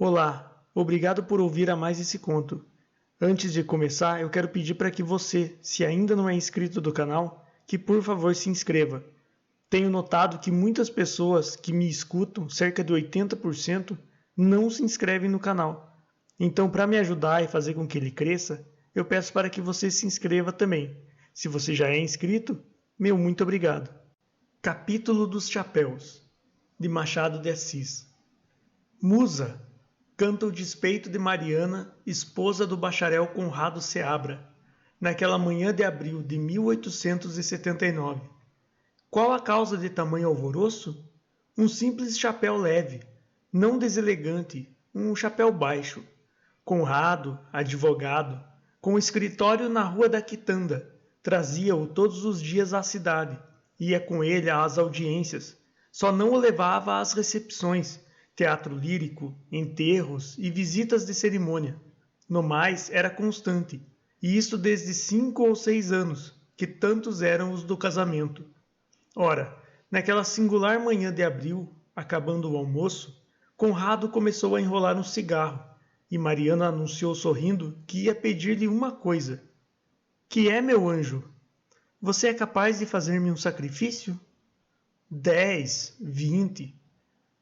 Olá, obrigado por ouvir a mais esse conto. Antes de começar, eu quero pedir para que você, se ainda não é inscrito do canal, que por favor se inscreva. Tenho notado que muitas pessoas que me escutam, cerca de 80%, não se inscrevem no canal. Então, para me ajudar e fazer com que ele cresça, eu peço para que você se inscreva também. Se você já é inscrito, meu muito obrigado. Capítulo dos Chapéus, de Machado de Assis. Musa, canta o despeito de Mariana, esposa do bacharel Conrado Seabra, naquela manhã de abril de 1879. Qual a causa de tamanho alvoroço? Um simples chapéu leve, não deselegante, um chapéu baixo. Conrado, advogado, com escritório na Rua da Quitanda, trazia-o todos os dias à cidade, ia com ele às audiências, só não o levava às recepções, teatro lírico, enterros e visitas de cerimônia. No mais, era constante, e isto desde 5 ou 6 anos, que tantos eram os do casamento. Ora, naquela singular manhã de abril, acabando o almoço, Conrado começou a enrolar um cigarro, e Mariana anunciou sorrindo que ia pedir-lhe uma coisa. Que é, meu anjo? Você é capaz de fazer-me um sacrifício? 10, 20...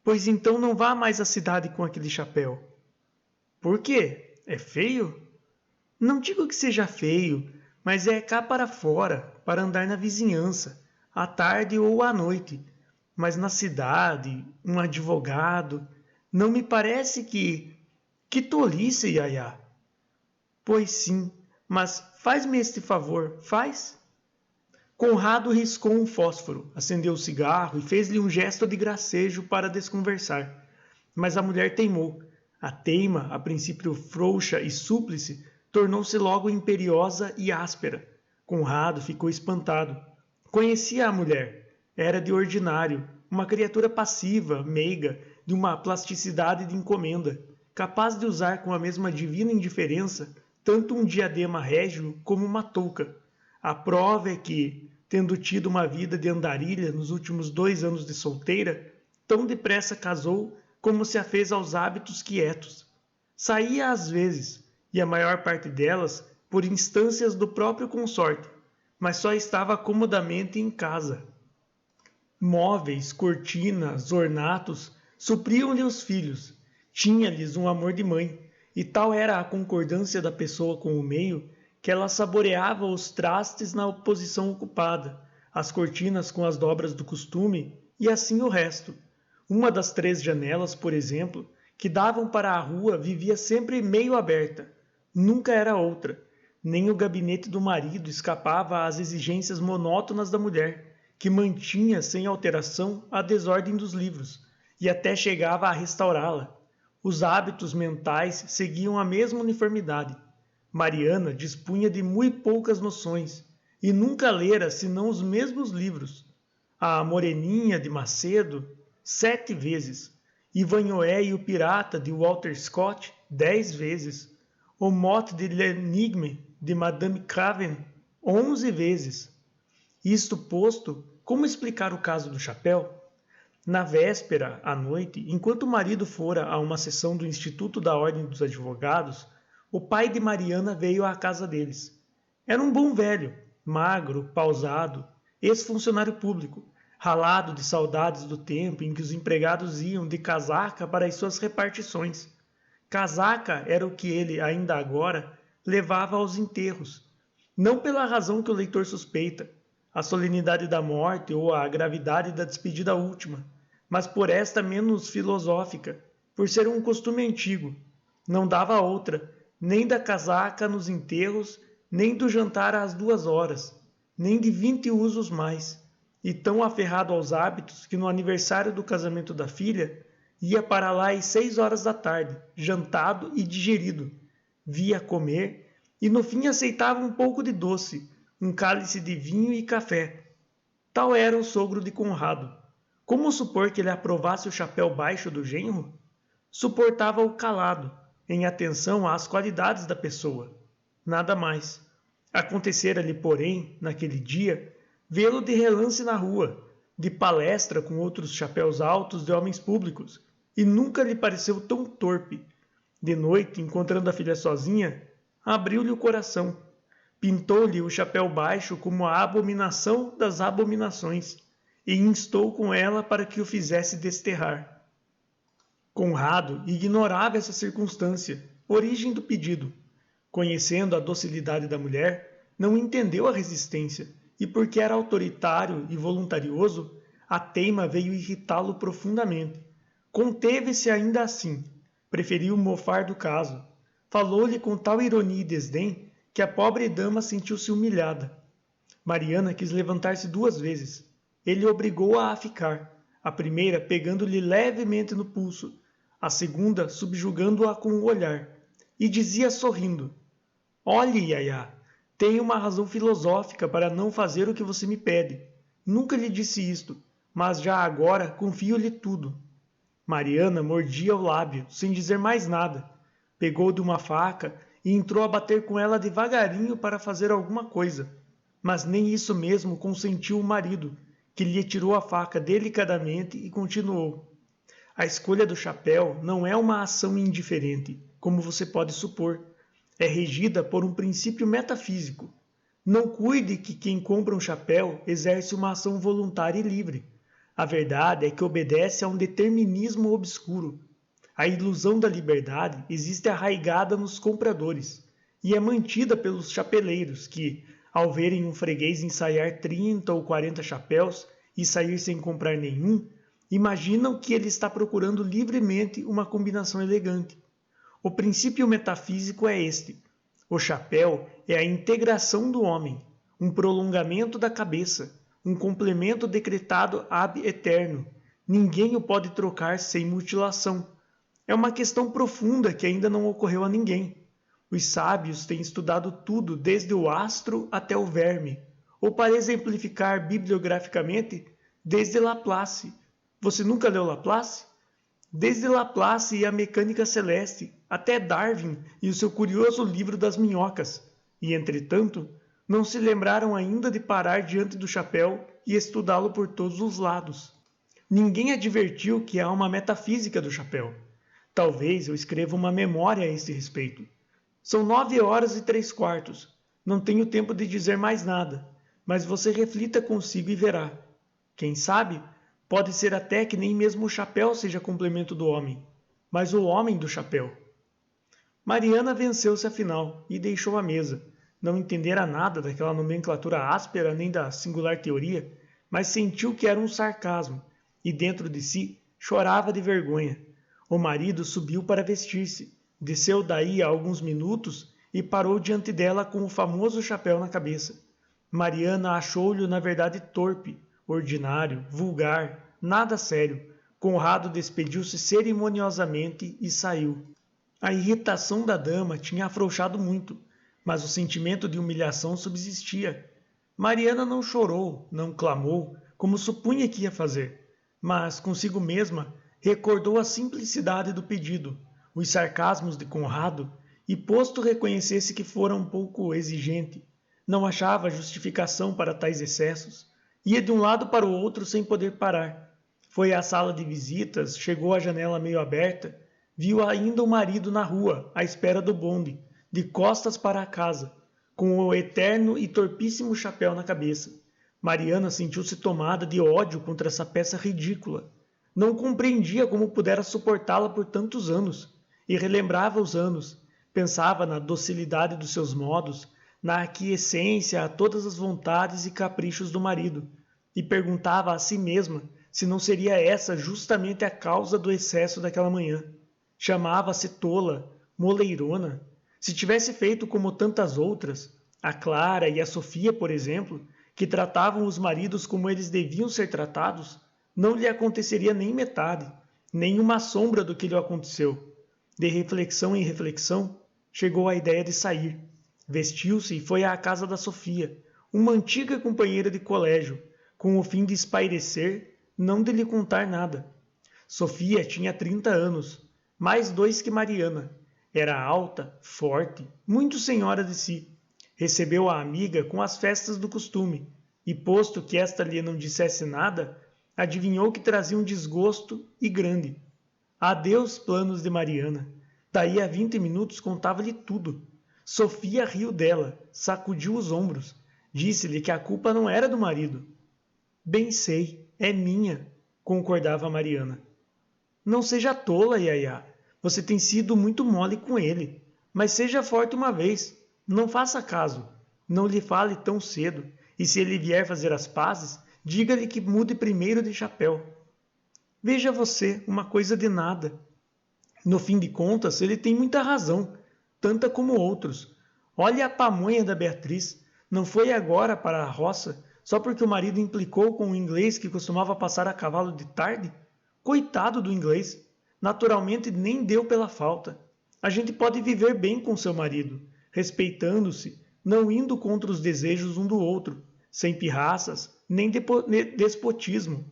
Pois então não vá mais à cidade com aquele chapéu. Por quê? É feio? Não digo que seja feio, mas é cá para fora, para andar na vizinhança, à tarde ou à noite. Mas na cidade, um advogado... Não me parece que... Que tolice, Yaya. Pois sim, mas faz-me este favor, faz? Conrado riscou um fósforo, acendeu o cigarro e fez-lhe um gesto de gracejo para desconversar. Mas a mulher teimou. A teima, a princípio frouxa e súplice, tornou-se logo imperiosa e áspera. Conrado ficou espantado. Conhecia a mulher. Era de ordinário, uma criatura passiva, meiga, de uma plasticidade de encomenda, capaz de usar com a mesma divina indiferença tanto um diadema régio como uma touca. A prova é que, tendo tido uma vida de andarilha nos últimos 2 anos de solteira, tão depressa casou como se a fez aos hábitos quietos. Saía às vezes, e a maior parte delas por instâncias do próprio consorte, mas só estava comodamente em casa. Móveis, cortinas, ornatos supriam-lhe os filhos, tinha-lhes um amor de mãe, e tal era a concordância da pessoa com o meio, que ela saboreava os trastes na posição ocupada, as cortinas com as dobras do costume, e assim o resto. Uma das 3 janelas, por exemplo, que davam para a rua vivia sempre meio aberta, nunca era outra, nem o gabinete do marido escapava às exigências monótonas da mulher, que mantinha sem alteração a desordem dos livros, e até chegava a restaurá-la. Os hábitos mentais seguiam a mesma uniformidade. Mariana dispunha de muito poucas noções, e nunca lera senão os mesmos livros. A Moreninha de Macedo, 7 vezes. Ivanhoé e o Pirata de Walter Scott, 10 vezes. O Mote de l'Enigme de Madame Craven, 11 vezes. Isto posto, como explicar o caso do chapéu? Na véspera, à noite, enquanto o marido fora a uma sessão do Instituto da Ordem dos Advogados, o pai de Mariana veio à casa deles. Era um bom velho, magro, pausado, ex-funcionário público, ralado de saudades do tempo em que os empregados iam de casaca para as suas repartições. Casaca era o que ele, ainda agora, levava aos enterros, não pela razão que o leitor suspeita, a solenidade da morte ou a gravidade da despedida última, mas por esta menos filosófica, por ser um costume antigo. Não dava outra, nem da casaca nos enterros, nem do jantar às 2 horas, nem de 20 usos mais, e tão aferrado aos hábitos que no aniversário do casamento da filha, ia para lá às 6 horas da tarde, jantado e digerido, via comer, e no fim aceitava um pouco de doce, um cálice de vinho e café. Tal era o sogro de Conrado. Como supor que ele aprovasse o chapéu baixo do genro? Suportava-o calado, em atenção às qualidades da pessoa. Nada mais. Acontecera-lhe, porém, naquele dia, vê-lo de relance na rua, de palestra com outros chapéus altos de homens públicos, e nunca lhe pareceu tão torpe, De noite, encontrando a filha sozinha, abriu-lhe o coração, pintou-lhe o chapéu baixo como a abominação das abominações e instou com ela para que o fizesse desterrar. Conrado ignorava essa circunstância, origem do pedido. Conhecendo a docilidade da mulher, não entendeu a resistência, e porque era autoritário e voluntarioso, a teima veio irritá-lo profundamente. Conteve-se ainda assim, preferiu mofar do caso. Falou-lhe com tal ironia e desdém que a pobre dama sentiu-se humilhada. Mariana quis levantar-se 2 vezes. Ele obrigou-a a ficar, a primeira pegando-lhe levemente no pulso, a segunda subjugando-a com o olhar, e dizia sorrindo: Olhe, Yaya, tenho uma razão filosófica para não fazer o que você me pede. Nunca lhe disse isto, mas já agora confio-lhe tudo. Mariana mordia o lábio, sem dizer mais nada. Pegou de uma faca e entrou a bater com ela devagarinho para fazer alguma coisa. Mas nem isso mesmo consentiu o marido, que lhe tirou a faca delicadamente e continuou. A escolha do chapéu não é uma ação indiferente, como você pode supor. É regida por um princípio metafísico. Não cuide que quem compra um chapéu exerce uma ação voluntária e livre. A verdade é que obedece a um determinismo obscuro. A ilusão da liberdade existe arraigada nos compradores e é mantida pelos chapeleiros que, ao verem um freguês ensaiar 30 ou 40 chapéus e sair sem comprar nenhum, imaginam que ele está procurando livremente uma combinação elegante. O princípio metafísico é este. O chapéu é a integração do homem, um prolongamento da cabeça, um complemento decretado ab eterno. Ninguém o pode trocar sem mutilação. É uma questão profunda que ainda não ocorreu a ninguém. Os sábios têm estudado tudo, desde o astro até o verme, ou para exemplificar bibliograficamente, desde Laplace. Você nunca leu Laplace? Desde Laplace e a mecânica celeste, até Darwin e o seu curioso livro das minhocas, e, entretanto, não se lembraram ainda de parar diante do chapéu e estudá-lo por todos os lados. Ninguém advertiu que há uma metafísica do chapéu. Talvez eu escreva uma memória a esse respeito. São 9h03. Não tenho tempo de dizer mais nada, mas você reflita consigo e verá. Quem sabe, pode ser até que nem mesmo o chapéu seja complemento do homem, mas o homem do chapéu. Mariana venceu-se afinal e deixou a mesa. Não entendera nada daquela nomenclatura áspera nem da singular teoria, mas sentiu que era um sarcasmo e dentro de si chorava de vergonha. O marido subiu para vestir-se, desceu daí a alguns minutos e parou diante dela com o famoso chapéu na cabeça. Mariana achou-lhe na verdade torpe, ordinário, vulgar, nada sério. Conrado despediu-se cerimoniosamente e saiu. A irritação da dama tinha afrouxado muito, mas o sentimento de humilhação subsistia. Mariana não chorou, não clamou, como supunha que ia fazer, mas consigo mesma recordou a simplicidade do pedido, os sarcasmos de Conrado, e posto reconhecesse que fora um pouco exigente, não achava justificação para tais excessos. Ia de um lado para o outro sem poder parar. Foi à sala de visitas, chegou à janela meio aberta, viu ainda o marido na rua, à espera do bonde, de costas para a casa, com o eterno e torpíssimo chapéu na cabeça. Mariana sentiu-se tomada de ódio contra essa peça ridícula. Não compreendia como pudera suportá-la por tantos anos, e relembrava os anos, pensava na docilidade dos seus modos, na aquiescência a todas as vontades e caprichos do marido, e perguntava a si mesma se não seria essa justamente a causa do excesso daquela manhã. Chamava-se tola, moleirona. Se tivesse feito como tantas outras, a Clara e a Sofia, por exemplo, que tratavam os maridos como eles deviam ser tratados, não lhe aconteceria nem metade, nem uma sombra do que lhe aconteceu. De reflexão em reflexão, chegou à ideia de sair. Vestiu-se e foi à casa da Sofia, uma antiga companheira de colégio, com o fim de espairecer, não de lhe contar nada. Sofia tinha 30 anos, mais 2 que Mariana. Era alta, forte, muito senhora de si. Recebeu a amiga com as festas do costume, e posto que esta lhe não dissesse nada, adivinhou que trazia um desgosto e grande. Adeus planos de Mariana. Daí a 20 minutos contava-lhe tudo. Sofia riu dela, sacudiu os ombros, disse-lhe que a culpa não era do marido. Bem sei, é minha, concordava Mariana. Não seja tola, Yaya. Você tem sido muito mole com ele. Mas seja forte uma vez. Não faça caso. Não lhe fale tão cedo. E se ele vier fazer as pazes, diga-lhe que mude primeiro de chapéu. Veja você, uma coisa de nada. No fim de contas, ele tem muita razão, tanta como outros. Olhe a pamonha da Beatriz. Não foi agora para a roça, só porque o marido implicou com o inglês que costumava passar a cavalo de tarde? Coitado do inglês. Naturalmente nem deu pela falta. A gente pode viver bem com seu marido, respeitando-se, não indo contra os desejos um do outro, sem pirraças, nem despotismo.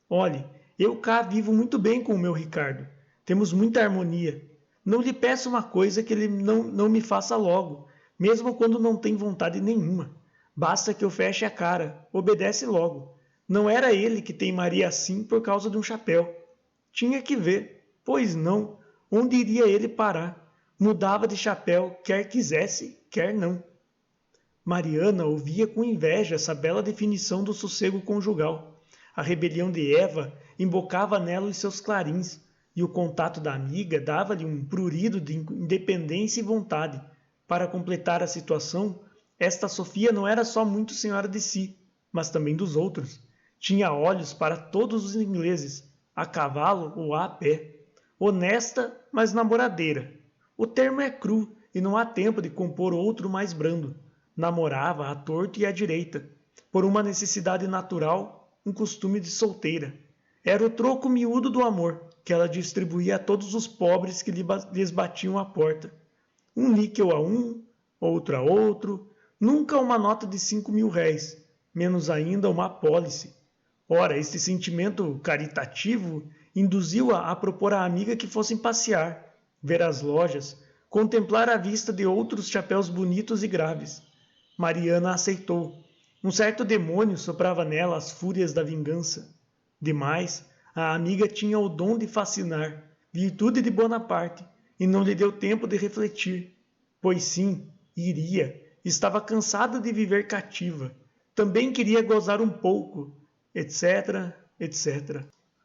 Olhe, eu cá vivo muito bem com o meu Ricardo. Temos muita harmonia. Não lhe peço uma coisa que ele não me faça logo, mesmo quando não tem vontade nenhuma. Basta que eu feche a cara, obedece logo. Não era ele que teimaria assim por causa de um chapéu. Tinha que ver, pois não, onde iria ele parar? Mudava de chapéu, quer quisesse, quer não. Mariana ouvia com inveja essa bela definição do sossego conjugal. A rebelião de Eva embocava nela os seus clarins, e o contato da amiga dava-lhe um prurido de independência e vontade. Para completar a situação, esta Sofia não era só muito senhora de si, mas também dos outros. Tinha olhos para todos os ingleses, a cavalo ou a pé. Honesta, mas namoradeira. O termo é cru e não há tempo de compor outro mais brando. Namorava à torto e à direita, por uma necessidade natural, um costume de solteira. Era o troco miúdo do amor, que ela distribuía a todos os pobres que lhes batiam à porta. Um níquel a um, outro a outro, nunca uma nota de 5.000 réis, menos ainda uma apólice. Ora, este sentimento caritativo induziu-a a propor à amiga que fossem passear, ver as lojas, contemplar a vista de outros chapéus bonitos e graves. Mariana aceitou. Um certo demônio soprava nela as fúrias da vingança. Demais, a amiga tinha o dom de fascinar, virtude de Bonaparte, e não lhe deu tempo de refletir. Pois sim, iria. Estava cansada de viver cativa. Também queria gozar um pouco, etc, etc.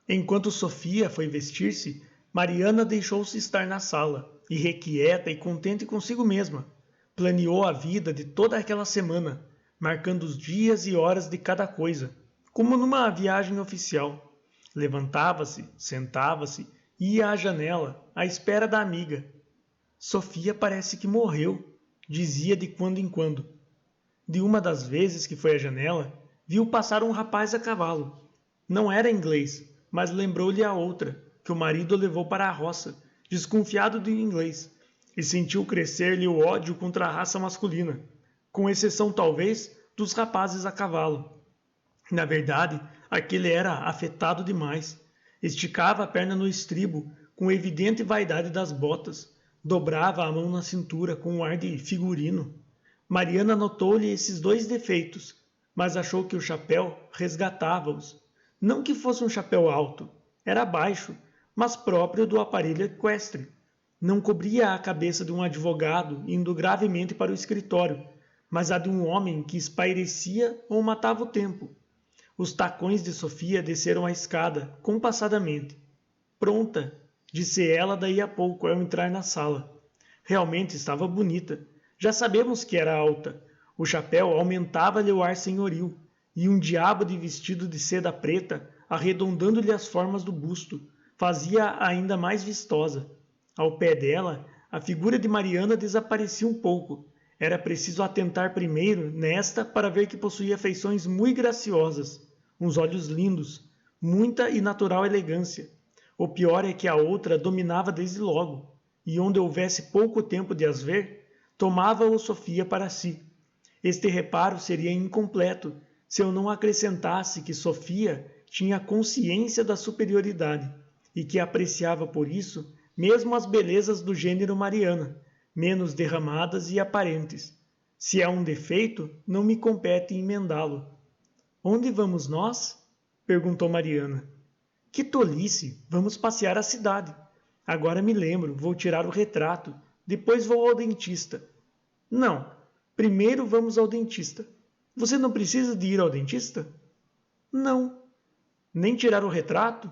Enquanto Sofia foi vestir-se, Mariana deixou-se estar na sala, irrequieta e contente consigo mesma. Planeou a vida de toda aquela semana, marcando os dias e horas de cada coisa, como numa viagem oficial. Levantava-se, sentava-se, ia à janela, à espera da amiga. Sofia parece que morreu, dizia de quando em quando. De uma das vezes que foi à janela, viu passar um rapaz a cavalo. Não era inglês, mas lembrou-lhe a outra, que o marido levou para a roça, desconfiado do inglês, e sentiu crescer-lhe o ódio contra a raça masculina, com exceção talvez dos rapazes a cavalo. Na verdade, aquele era afetado demais. Esticava a perna no estribo, com evidente vaidade das botas, dobrava a mão na cintura com um ar de figurino. Mariana notou-lhe esses dois defeitos, mas achou que o chapéu resgatava-os. Não que fosse um chapéu alto, era baixo, mas próprio do aparelho equestre. Não cobria a cabeça de um advogado indo gravemente para o escritório, mas a de um homem que espairecia ou matava o tempo. Os tacões de Sofia desceram a escada, compassadamente. Pronta, disse ela daí a pouco ao entrar na sala. Realmente estava bonita. Já sabemos que era alta. O chapéu aumentava-lhe o ar senhoril, e um diabo de vestido de seda preta, arredondando-lhe as formas do busto, fazia-a ainda mais vistosa. Ao pé dela, a figura de Mariana desaparecia um pouco. Era preciso atentar primeiro nesta para ver que possuía feições muito graciosas, uns olhos lindos, muita e natural elegância. O pior é que a outra dominava desde logo, e onde houvesse pouco tempo de as ver, tomava-o Sofia para si. Este reparo seria incompleto se eu não acrescentasse que Sofia tinha consciência da superioridade e que apreciava por isso mesmo as belezas do gênero Mariana, menos derramadas e aparentes. Se é um defeito, não me compete emendá-lo. Onde vamos nós? Perguntou Mariana. Que tolice! Vamos passear a cidade. Agora me lembro, vou tirar o retrato, depois vou ao dentista. Não, primeiro vamos ao dentista. Você não precisa de ir ao dentista? Não. Nem tirar o retrato?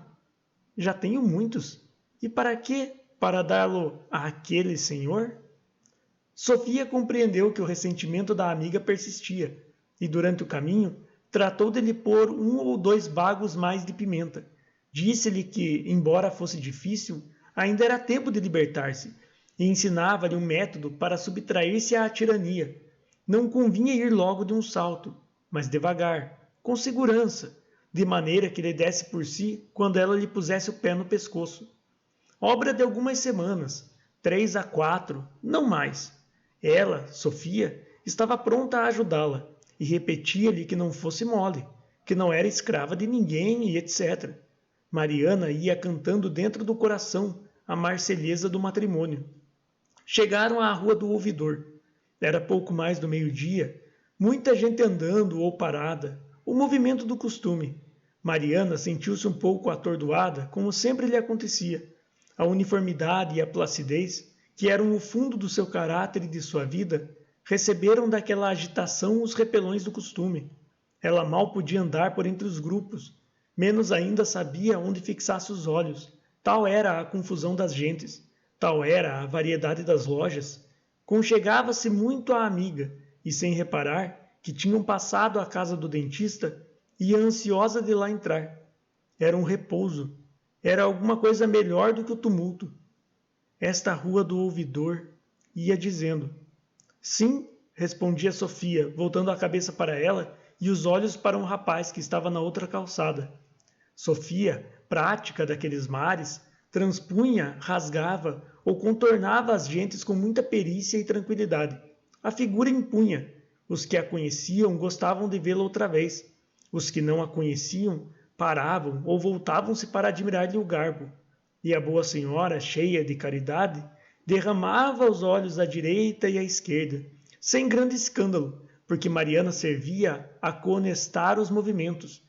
Já tenho muitos. E para quê? Para dá-lo àquele senhor? Sofia compreendeu que o ressentimento da amiga persistia e, durante o caminho, tratou de lhe pôr 1 ou 2 bagos mais de pimenta. Disse-lhe que, embora fosse difícil, ainda era tempo de libertar-se e ensinava-lhe um método para subtrair-se à tirania. Não convinha ir logo de um salto, mas devagar, com segurança, de maneira que lhe desse por si quando ela lhe pusesse o pé no pescoço. Obra de algumas semanas, 3 a 4, não mais. Ela, Sofia, estava pronta a ajudá-la e repetia-lhe que não fosse mole, que não era escrava de ninguém e etc. Mariana ia cantando dentro do coração a marselhesa do matrimônio. Chegaram à Rua do Ouvidor. Era pouco mais do meio-dia, muita gente andando ou parada, o movimento do costume. Mariana sentiu-se um pouco atordoada, como sempre lhe acontecia. A uniformidade e a placidez, que eram o fundo do seu caráter e de sua vida, receberam daquela agitação os repelões do costume. Ela mal podia andar por entre os grupos, menos ainda sabia onde fixasse os olhos. Tal era a confusão das gentes, tal era a variedade das lojas. Conchegava-se muito à amiga, e sem reparar que tinham passado à casa do dentista, ia ansiosa de lá entrar. Era um repouso, era alguma coisa melhor do que o tumulto. Esta Rua do Ouvidor, ia dizendo. Sim, respondia Sofia, voltando a cabeça para ela e os olhos para um rapaz que estava na outra calçada. Sofia, prática daqueles mares, transpunha, rasgava ou contornava as gentes com muita perícia e tranquilidade. A figura impunha. Os que a conheciam gostavam de vê-la outra vez. Os que não a conheciam paravam ou voltavam-se para admirar-lhe o garbo. E a boa senhora, cheia de caridade, derramava os olhos à direita e à esquerda, sem grande escândalo, porque Mariana servia a conestar os movimentos.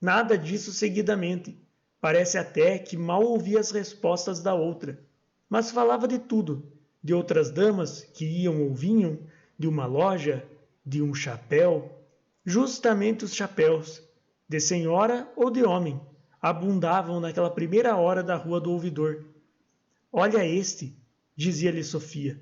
Nada disso seguidamente. Parece até que mal ouvia as respostas da outra, mas falava de tudo, de outras damas que iam ou vinham, de uma loja, de um chapéu, justamente os chapéus, de senhora ou de homem, abundavam naquela primeira hora da Rua do Ouvidor. Olha este, dizia-lhe Sofia,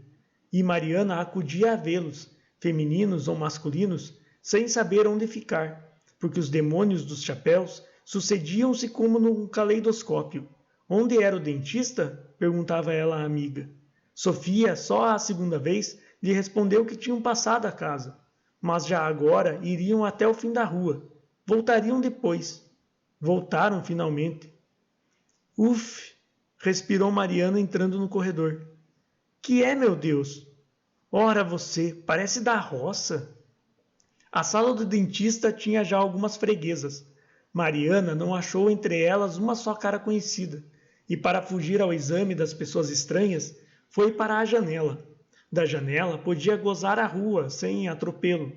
e Mariana acudia a vê-los, femininos ou masculinos, sem saber onde ficar, porque os demônios dos chapéus sucediam-se como num caleidoscópio. Onde era o dentista? Perguntava ela à amiga. Sofia, só a segunda vez, lhe respondeu que tinham passado a casa, mas já agora iriam até o fim da rua. Voltariam depois. Voltaram finalmente. Uf! Respirou Mariana entrando no corredor. Que é, meu Deus? Ora você, parece da roça. A sala do dentista tinha já algumas freguesas. Mariana não achou entre elas uma só cara conhecida, e para fugir ao exame das pessoas estranhas, foi para a janela. Da janela podia gozar a rua, sem atropelo.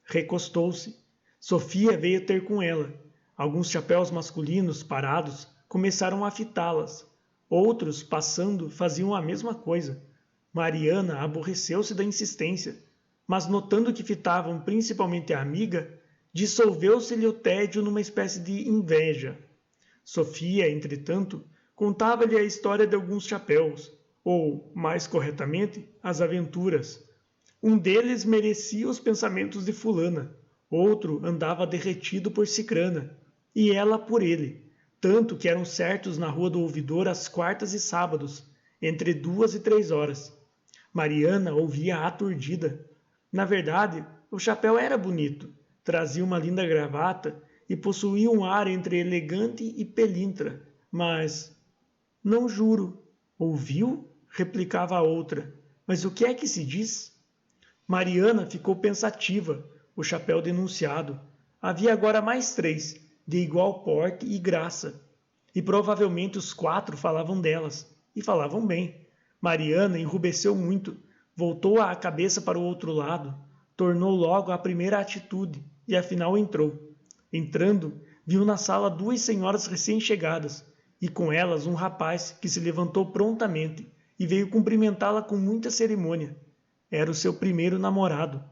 Recostou-se. Sofia veio ter com ela. Alguns chapéus masculinos, parados, começaram a fitá-las. Outros, passando, faziam a mesma coisa. Mariana aborreceu-se da insistência, mas notando que fitavam principalmente a amiga, dissolveu-se-lhe o tédio numa espécie de inveja. Sofia, entretanto, contava-lhe a história de alguns chapéus, ou, mais corretamente, as aventuras. Um deles merecia os pensamentos de fulana, outro andava derretido por Cicrana, e ela por ele, tanto que eram certos na Rua do Ouvidor às quartas e sábados, entre 2 e 3 horas. Mariana ouvia aturdida. Na verdade, o chapéu era bonito, trazia uma linda gravata e possuía um ar entre elegante e pelintra, mas... Não juro. Ouviu? Replicava a outra. Mas o que é que se diz? Mariana ficou pensativa, o chapéu denunciado. Havia agora mais 3, de igual porte e graça. E provavelmente os 4 falavam delas, e falavam bem. Mariana enrubesceu muito, voltou a cabeça para o outro lado, tornou logo à primeira atitude, e afinal entrou. Entrando, viu na sala 2 senhoras recém-chegadas, e com elas um rapaz que se levantou prontamente e veio cumprimentá-la com muita cerimônia. Era o seu primeiro namorado.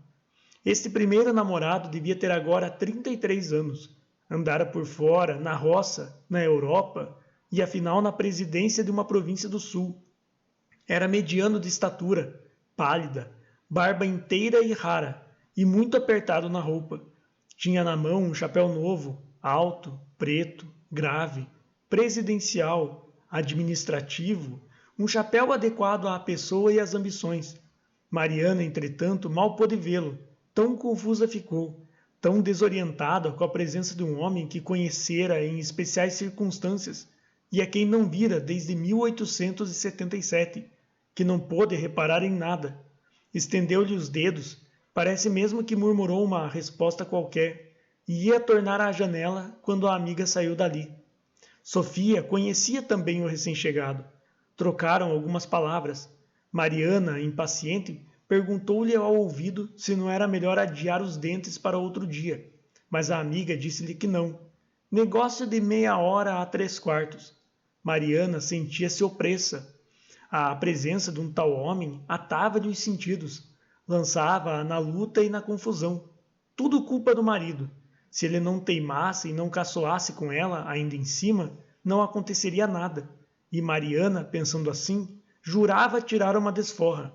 Este primeiro namorado devia ter agora 33 anos. Andara por fora, na roça, na Europa e afinal na presidência de uma província do sul. Era mediano de estatura, pálida, barba inteira e rara, e muito apertado na roupa. Tinha na mão um chapéu novo, alto, preto, grave, presidencial, administrativo, um chapéu adequado à pessoa e às ambições. Mariana, entretanto, mal pôde vê-lo, tão confusa ficou, tão desorientada com a presença de um homem que conhecera em especiais circunstâncias e a quem não vira desde 1877, que não pôde reparar em nada. Estendeu-lhe os dedos, parece mesmo que murmurou uma resposta qualquer, e ia tornar à janela quando a amiga saiu dali. Sofia conhecia também o recém-chegado. Trocaram algumas palavras. Mariana, impaciente, perguntou-lhe ao ouvido se não era melhor adiar os dentes para outro dia, mas a amiga disse-lhe que não. Negócio de meia hora a 3/4. Mariana sentia-se opressa. A presença de um tal homem atava-lhe os sentidos, lançava-a na luta e na confusão. Tudo culpa do marido. Se ele não teimasse e não caçoasse com ela, ainda em cima, não aconteceria nada. E Mariana, pensando assim, jurava tirar uma desforra.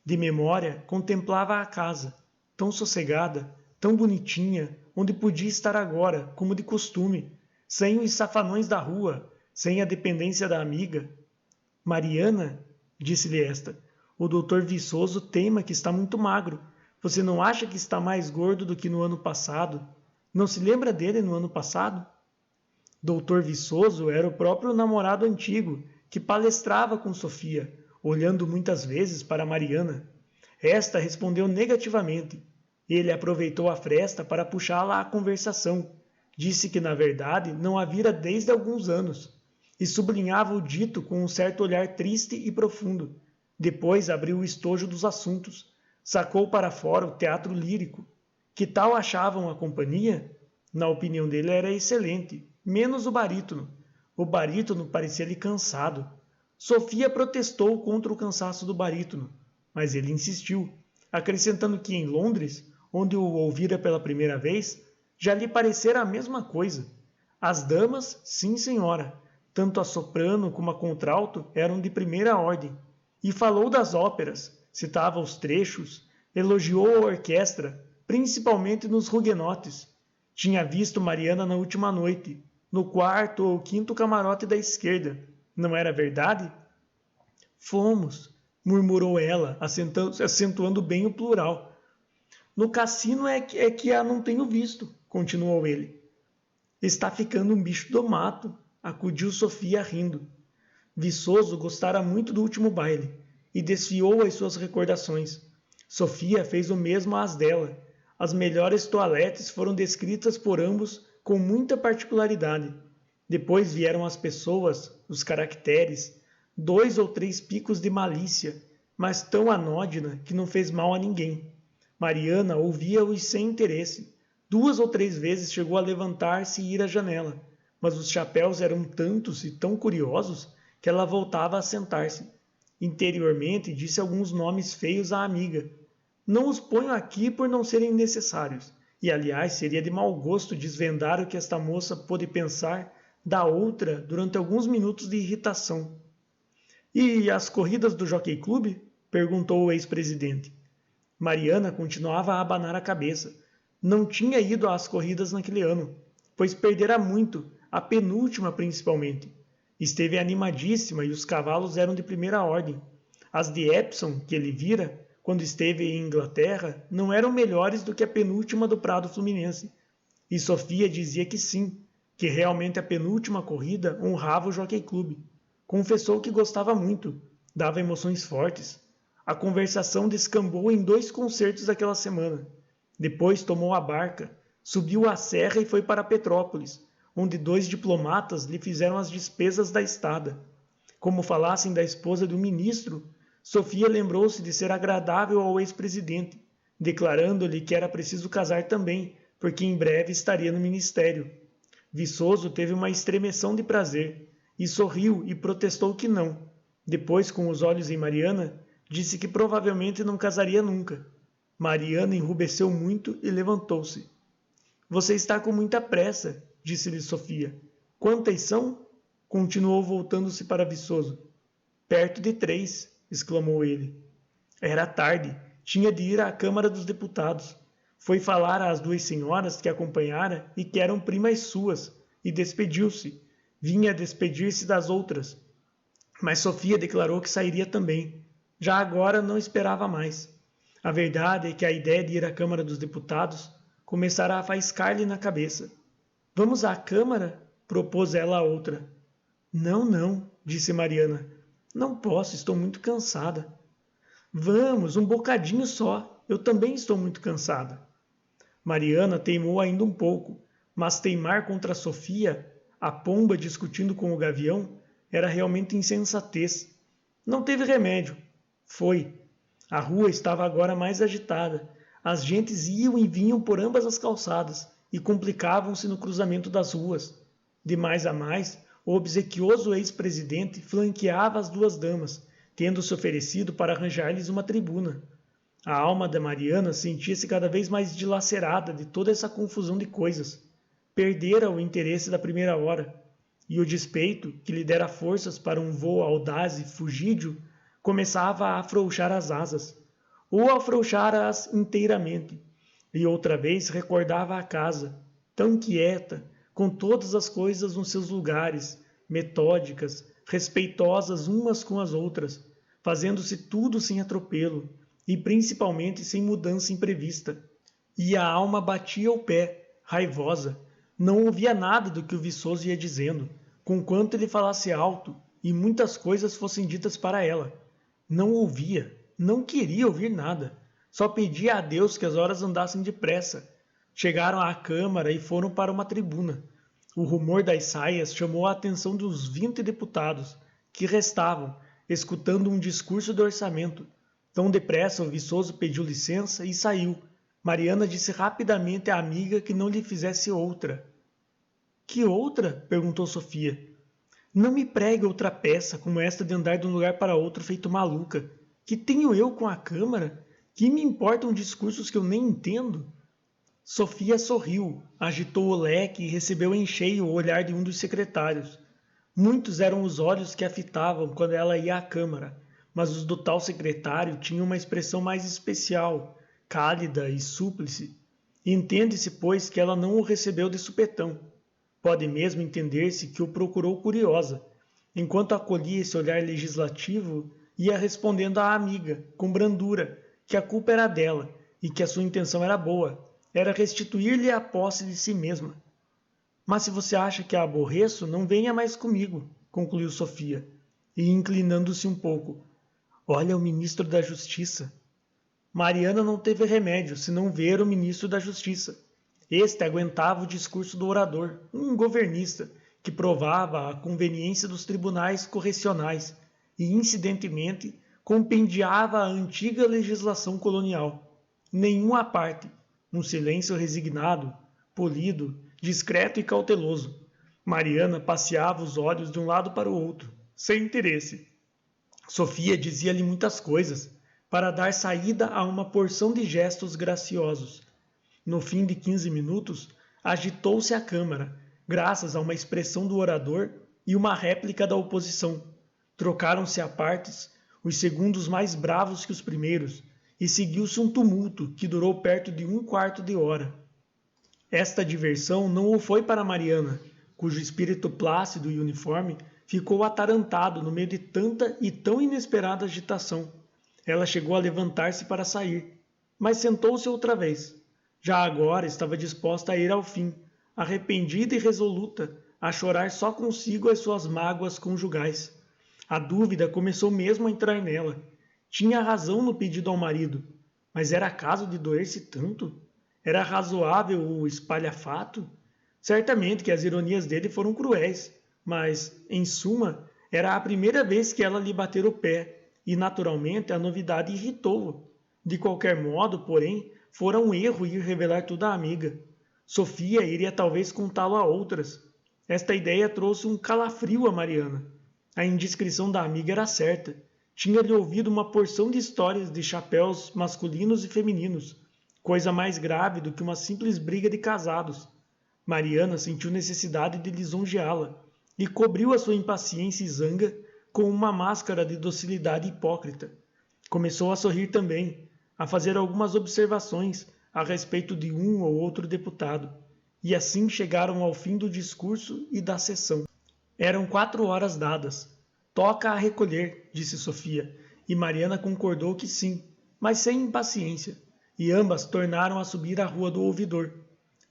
De memória, contemplava a casa, tão sossegada, tão bonitinha, onde podia estar agora, como de costume, sem os safanões da rua, sem a dependência da amiga. Mariana, disse-lhe esta, o doutor Viçoso teima que está muito magro. Você não acha que está mais gordo do que no ano passado? Não se lembra dele no ano passado? Doutor Viçoso era o próprio namorado antigo, que palestrava com Sofia, olhando muitas vezes para Mariana. Esta respondeu negativamente. Ele aproveitou a fresta para puxá-la à conversação. Disse que, na verdade, não a vira desde alguns anos, e sublinhava o dito com um certo olhar triste e profundo. Depois abriu o estojo dos assuntos, sacou para fora o teatro lírico. Que tal achavam a companhia? Na opinião dele era excelente, menos o barítono. O barítono parecia-lhe cansado. Sofia protestou contra o cansaço do barítono, mas ele insistiu, acrescentando que em Londres, onde o ouvira pela primeira vez, já lhe parecera a mesma coisa. As damas, sim senhora, tanto a soprano como a contralto eram de primeira ordem, e falou das óperas, citava os trechos, elogiou a orquestra, principalmente nos huguenotes. Tinha visto Mariana na última noite, no 4º ou 5º camarote da esquerda. Não era verdade? Fomos, murmurou ela, acentuando bem o plural. No cassino é que a não tenho visto, continuou ele. Está ficando um bicho do mato, acudiu Sofia rindo. Viçoso gostara muito do último baile e desfiou as suas recordações. Sofia fez o mesmo às dela. As melhores toaletes foram descritas por ambos com muita particularidade. Depois vieram as pessoas, os caracteres, 2 ou 3 picos de malícia, mas tão anódina que não fez mal a ninguém. Mariana ouvia-os sem interesse. 2 ou 3 vezes chegou a levantar-se e ir à janela, mas os chapéus eram tantos e tão curiosos que ela voltava a sentar-se. Interiormente disse alguns nomes feios à amiga. Não os ponho aqui por não serem necessários, e aliás seria de mau gosto desvendar o que esta moça pôde pensar da outra durante alguns minutos de irritação. E as corridas do Jockey Club? Perguntou o ex-presidente. Mariana continuava a abanar a cabeça. Não tinha ido às corridas naquele ano, pois perdera muito, a penúltima principalmente. Esteve animadíssima e os cavalos eram de primeira ordem. As de Epsom, que ele vira, quando esteve em Inglaterra, não eram melhores do que a penúltima do Prado Fluminense. E Sofia dizia que sim, que realmente a penúltima corrida honrava o Jockey Club. Confessou que gostava muito, dava emoções fortes. A conversação descambou em 2 concertos daquela semana. Depois tomou a barca, subiu a serra e foi para Petrópolis, onde 2 diplomatas lhe fizeram as despesas da estada. Como falassem da esposa do ministro, Sofia lembrou-se de ser agradável ao ex-presidente, declarando-lhe que era preciso casar também, porque em breve estaria no ministério. Viçoso teve uma estremeção de prazer, e sorriu e protestou que não. Depois, com os olhos em Mariana, disse que provavelmente não casaria nunca. Mariana enrubesceu muito e levantou-se. Você está com muita pressa, disse-lhe Sofia. Quantas são? Continuou voltando-se para Viçoso. Perto de 3, exclamou ele. Era tarde, tinha de ir à Câmara dos Deputados. Foi falar às 2 senhoras que acompanhara e que eram primas suas, e despediu-se. Vinha despedir-se das outras. Mas Sofia declarou que sairia também. Já agora não esperava mais. A verdade é que a ideia de ir à Câmara dos Deputados começara a faiscar-lhe na cabeça. Vamos à Câmara? Propôs ela a outra. Não, não, disse Mariana. Não posso, estou muito cansada. Vamos, um bocadinho só. Eu também estou muito cansada. Mariana teimou ainda um pouco, mas teimar contra Sofia, a pomba discutindo com o gavião, era realmente insensatez. Não teve remédio. Foi. A rua estava agora mais agitada. As gentes iam e vinham por ambas as calçadas e complicavam-se no cruzamento das ruas. De mais a mais, o obsequioso ex-presidente flanqueava as 2 damas, tendo-se oferecido para arranjar-lhes uma tribuna. A alma da Mariana sentia-se cada vez mais dilacerada de toda essa confusão de coisas. Perdera o interesse da primeira hora, e o despeito, que lhe dera forças para um voo audaz e fugídio, começava a afrouxar as asas, ou afrouxara-as inteiramente, e outra vez recordava a casa, tão quieta, com todas as coisas nos seus lugares, metódicas, respeitosas umas com as outras, fazendo-se tudo sem atropelo, e principalmente sem mudança imprevista. E a alma batia o pé, raivosa, não ouvia nada do que o Viçoso ia dizendo, conquanto ele falasse alto e muitas coisas fossem ditas para ela. Não ouvia, não queria ouvir nada, só pedia a Deus que as horas andassem depressa. Chegaram à Câmara e foram para uma tribuna. O rumor das saias chamou a atenção dos 20 deputados, que restavam, escutando um discurso de orçamento. Tão depressa o Viçoso pediu licença e saiu. Mariana disse rapidamente à amiga que não lhe fizesse outra. Que outra? Perguntou Sofia. Não me pregue outra peça como esta de andar de um lugar para outro feito maluca. Que tenho eu com a Câmara? Que me importam discursos que eu nem entendo? Sofia sorriu, agitou o leque e recebeu em cheio o olhar de um dos secretários. Muitos eram os olhos que a fitavam quando ela ia à Câmara, mas os do tal secretário tinham uma expressão mais especial, cálida e súplice. Entende-se, pois, que ela não o recebeu de supetão. Pode mesmo entender-se que o procurou curiosa. Enquanto acolhia esse olhar legislativo, ia respondendo à amiga, com brandura, que a culpa era dela e que a sua intenção era boa, era restituir-lhe a posse de si mesma. Mas se você acha que a aborreço, não venha mais comigo, concluiu Sofia, e inclinando-se um pouco. Olha o ministro da Justiça. Mariana não teve remédio, senão ver o ministro da Justiça. Este aguentava o discurso do orador, um governista, que provava a conveniência dos tribunais correcionais e, incidentemente, compendiava a antiga legislação colonial. Nenhum à parte, um silêncio resignado, polido, discreto e cauteloso. Mariana passeava os olhos de um lado para o outro, sem interesse. Sofia dizia-lhe muitas coisas, para dar saída a uma porção de gestos graciosos. No fim de 15 minutos, agitou-se a Câmara, graças a uma expressão do orador e uma réplica da oposição. Trocaram-se a partes, os segundos mais bravos que os primeiros, e seguiu-se um tumulto que durou perto de 1/4 de hora. Esta diversão não o foi para Mariana, cujo espírito plácido e uniforme ficou atarantado no meio de tanta e tão inesperada agitação. Ela chegou a levantar-se para sair, mas sentou-se outra vez. Já agora estava disposta a ir ao fim, arrependida e resoluta, a chorar só consigo as suas mágoas conjugais. A dúvida começou mesmo a entrar nela. Tinha razão no pedido ao marido, mas era caso de doer-se tanto? Era razoável o espalhafato? Certamente que as ironias dele foram cruéis, mas, em suma, era a primeira vez que ela lhe batera o pé, e naturalmente a novidade irritou-o. De qualquer modo, porém, fora um erro ir revelar tudo à amiga. Sofia iria talvez contá-lo a outras. Esta ideia trouxe um calafrio a Mariana. A indiscrição da amiga era certa. Tinha-lhe ouvido uma porção de histórias de chapéus masculinos e femininos, coisa mais grave do que uma simples briga de casados. Mariana sentiu necessidade de lisonjeá-la e cobriu a sua impaciência e zanga com uma máscara de docilidade hipócrita. Começou a sorrir também, a fazer algumas observações a respeito de um ou outro deputado, e assim chegaram ao fim do discurso e da sessão. Eram 4 horas dadas. Toca a recolher, disse Sofia, e Mariana concordou que sim, mas sem impaciência, e ambas tornaram a subir a rua do ouvidor.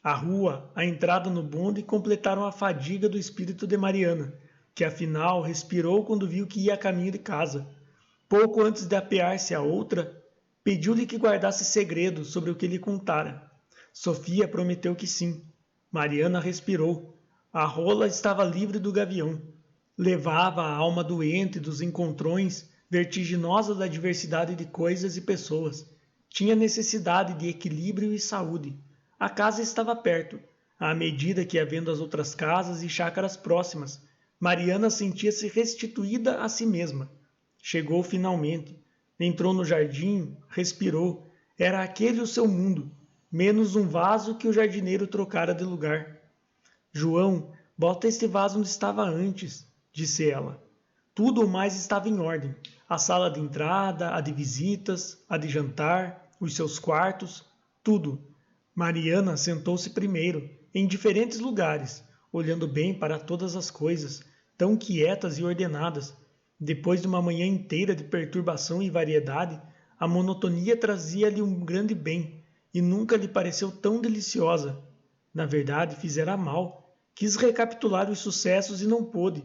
A rua, a entrada no bonde completaram a fadiga do espírito de Mariana, que afinal respirou quando viu que ia a caminho de casa. Pouco antes de apear-se a outra, pediu-lhe que guardasse segredo sobre o que lhe contara. Sofia prometeu que sim. Mariana respirou. A rola estava livre do gavião. Levava a alma doente dos encontrões vertiginosa da diversidade de coisas e pessoas. Tinha necessidade de equilíbrio e saúde. A casa estava perto, à medida que ia vendo as outras casas e chácaras próximas. Mariana sentia-se restituída a si mesma. Chegou finalmente. Entrou no jardim, respirou. Era aquele o seu mundo, menos um vaso que o jardineiro trocara de lugar. João, bota este vaso onde estava antes, disse ela. Tudo o mais estava em ordem. A sala de entrada, a de visitas, a de jantar, os seus quartos, tudo. Mariana sentou-se primeiro, em diferentes lugares, olhando bem para todas as coisas, tão quietas e ordenadas. Depois de uma manhã inteira de perturbação e variedade, a monotonia trazia-lhe um grande bem, e nunca lhe pareceu tão deliciosa. Na verdade, fizera mal. Quis recapitular os sucessos e não pôde.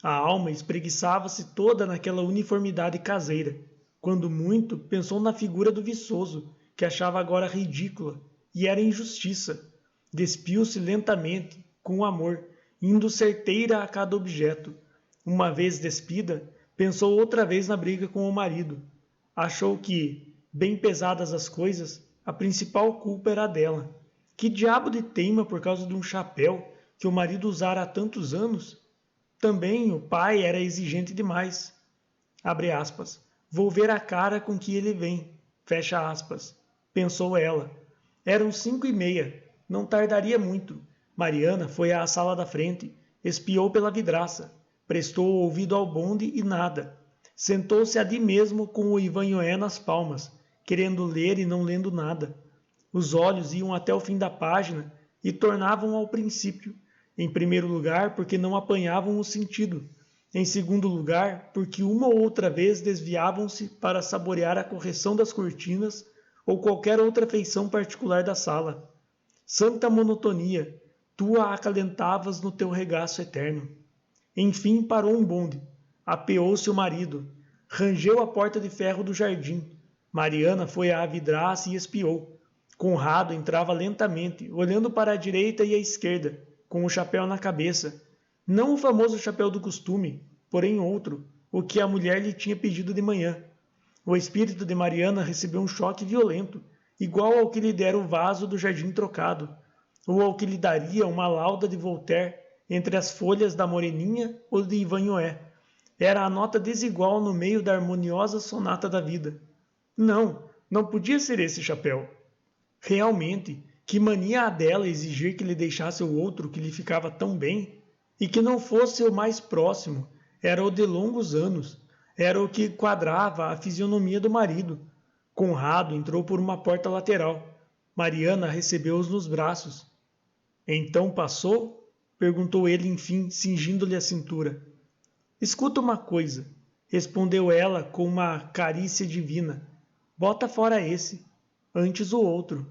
A alma espreguiçava-se toda naquela uniformidade caseira. Quando muito, pensou na figura do viçoso, que achava agora ridícula, e era injustiça. Despiu-se lentamente, com amor, indo certeira a cada objeto. Uma vez despida, pensou outra vez na briga com o marido. Achou que, bem pesadas as coisas, a principal culpa era dela. Que diabo de teima por causa de um chapéu que o marido usara há tantos anos? Também o pai era exigente demais. Abre aspas. Vou ver a cara com que ele vem. Fecha aspas. Pensou ela. Eram 5:30. Não tardaria muito. Mariana foi à sala da frente. Espiou pela vidraça. Prestou o ouvido ao bonde e nada. Sentou-se ali mesmo com o Ivanhoé nas palmas, querendo ler e não lendo nada. Os olhos iam até o fim da página e tornavam ao princípio. Em primeiro lugar, porque não apanhavam o sentido. Em segundo lugar, porque uma ou outra vez desviavam-se para saborear a correção das cortinas ou qualquer outra feição particular da sala. Santa monotonia, tu a acalentavas no teu regaço eterno. Enfim parou um bonde. Apeou-se o marido. Rangeu a porta de ferro do jardim. Mariana foi à vidraça e espiou. Conrado entrava lentamente, olhando para a direita e a esquerda, com o chapéu na cabeça. Não o famoso chapéu do costume, porém outro, o que a mulher lhe tinha pedido de manhã. O espírito de Mariana recebeu um choque violento, igual ao que lhe dera o vaso do jardim trocado, ou ao que lhe daria uma lauda de Voltaire entre as folhas da Moreninha ou de Ivanhoé. Era a nota desigual no meio da harmoniosa sonata da vida. Não podia ser esse chapéu. Realmente, que mania a dela exigir que lhe deixasse o outro que lhe ficava tão bem, e que não fosse o mais próximo, era o de longos anos, era o que quadrava a fisionomia do marido. Conrado entrou por uma porta lateral. Mariana recebeu-os nos braços. Então passou? Perguntou ele, enfim, cingindo-lhe a cintura. Escuta uma coisa, respondeu ela com uma carícia divina. Bota fora esse, antes o outro.